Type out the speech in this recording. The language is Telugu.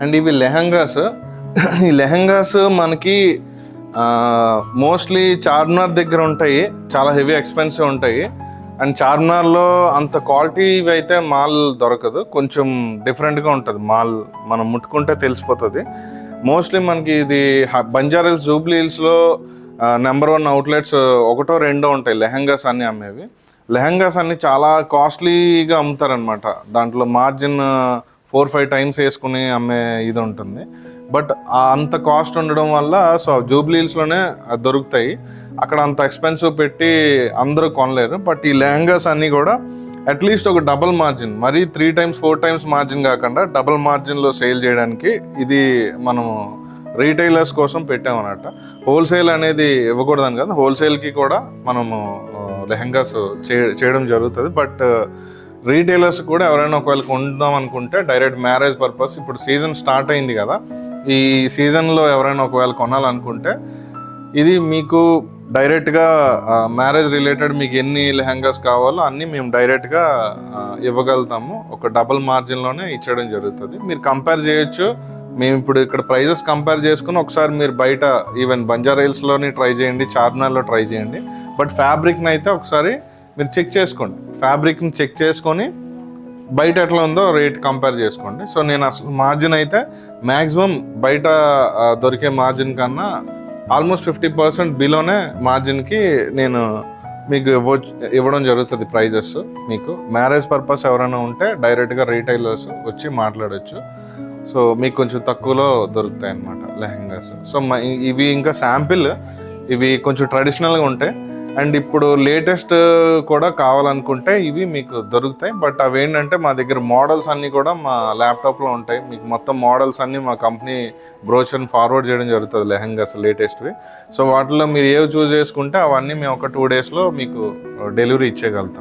అండ్ ఇవి లెహంగాస్. ఈ లెహంగాస్ మనకి మోస్ట్లీ చార్మినార్ దగ్గర ఉంటాయి, చాలా హెవీ ఎక్స్పెన్సివ్ ఉంటాయి. అండ్ చార్మినార్లో అంత క్వాలిటీ అయితే మాల్ దొరకదు, కొంచెం డిఫరెంట్గా ఉంటుంది మాల్, మనం ముట్టుకుంటే తెలిసిపోతుంది. మోస్ట్లీ మనకి ఇది బంజారాహిల్స్, జూబ్లీ హిల్స్లో నెంబర్ 1 అవుట్లెట్స్ ఒకటో రెండో ఉంటాయి లెహంగాస్ అన్నీ అమ్మేవి. లెహంగాస్ అన్నీ చాలా కాస్ట్లీగా అమ్ముతారనమాట, దాంట్లో మార్జిన్ 4-5 టైమ్స్ వేసుకుని అమ్మే ఇది ఉంటుంది. బట్ అంత కాస్ట్ ఉండడం వల్ల సో జూబ్లీ హిల్స్లోనే దొరుకుతాయి, అక్కడ అంత ఎక్స్పెన్సివ్ పెట్టి అందరూ కొనలేరు. బట్ ఈ లెహంగాస్ అన్నీ కూడా అట్లీస్ట్ ఒక డబుల్ మార్జిన్, మరీ 3 టైమ్స్ 4 టైమ్స్ మార్జిన్ కాకుండా డబుల్ మార్జిన్లో సేల్ చేయడానికి ఇది మనము రీటైలర్స్ కోసం పెట్టామన్నమాట. హోల్సేల్ అనేది ఇవ్వకూడదని కదా, హోల్సేల్కి కూడా మనము లెహంగాస్ చేయడం జరుగుతుంది. బట్ రీటైలర్స్ కూడా ఎవరైనా ఒకవేళ కొందాం అనుకుంటే డైరెక్ట్ మ్యారేజ్ పర్పస్, ఇప్పుడు సీజన్ స్టార్ట్ అయింది కదా, ఈ సీజన్లో ఎవరైనా ఒకవేళ కొనాలనుకుంటే ఇది మీకు డైరెక్ట్గా మ్యారేజ్ రిలేటెడ్ మీకు ఎన్ని లెహంగాస్ కావాలో అన్నీ మేము డైరెక్ట్గా ఇవ్వగలుగుతాము, ఒక డబుల్ మార్జిన్లోనే ఇచ్చడం జరుగుతుంది. మీరు కంపేర్ చేయొచ్చు, మేము ఇప్పుడు ఇక్కడ ప్రైజెస్ కంపేర్ చేసుకుని ఒకసారి మీరు బయట ఈవెన్ బంజారాహిల్స్లోని ట్రై చేయండి, చార్మినార్లో ట్రై చేయండి. బట్ ఫ్యాబ్రిక్ని అయితే ఒకసారి మీరు చెక్ చేసుకోండి, ఫ్యాబ్రిక్ని చెక్ చేసుకొని బయట ఎట్లా ఉందో రేట్ కంపేర్ చేసుకోండి. సో నేను అసలు మార్జిన్ అయితే మ్యాక్సిమం బయట దొరికే మార్జిన్ కన్నా ఆల్మోస్ట్ 50% బిలోనే మార్జిన్కి నేను మీకు ఇవ్వడం జరుగుతుంది ప్రైజెస్. మీకు మ్యారేజ్ పర్పస్ ఎవరైనా ఉంటే డైరెక్ట్గా రీటైలర్స్ వచ్చి మాట్లాడచ్చు, సో మీకు కొంచెం తక్కువలో దొరుకుతాయి అన్నమాట లెహంగాస్. సో ఇవి ఇంకా శాంపిల్, ఇవి కొంచెం ట్రెడిషనల్గా ఉంటాయి. అండ్ ఇప్పుడు లేటెస్ట్ కూడా కావాలనుకుంటే ఇవి మీకు దొరుకుతాయి. బట్ అవి ఏంటంటే మా దగ్గర మోడల్స్ అన్నీ కూడా మా ల్యాప్టాప్లో ఉంటాయి, మీకు మొత్తం మోడల్స్ అన్నీ మా కంపెనీ బ్రోచర్ని ఫార్వర్డ్ చేయడం జరుగుతుంది లెహంగాస్ లేటెస్ట్వి. సో వాటిలో మీరు ఏవి చూస్ చేసుకుంటే అవన్నీ మేము ఒక 2 డేస్లో మీకు డెలివరీ ఇచ్చేయగలుగుతాం.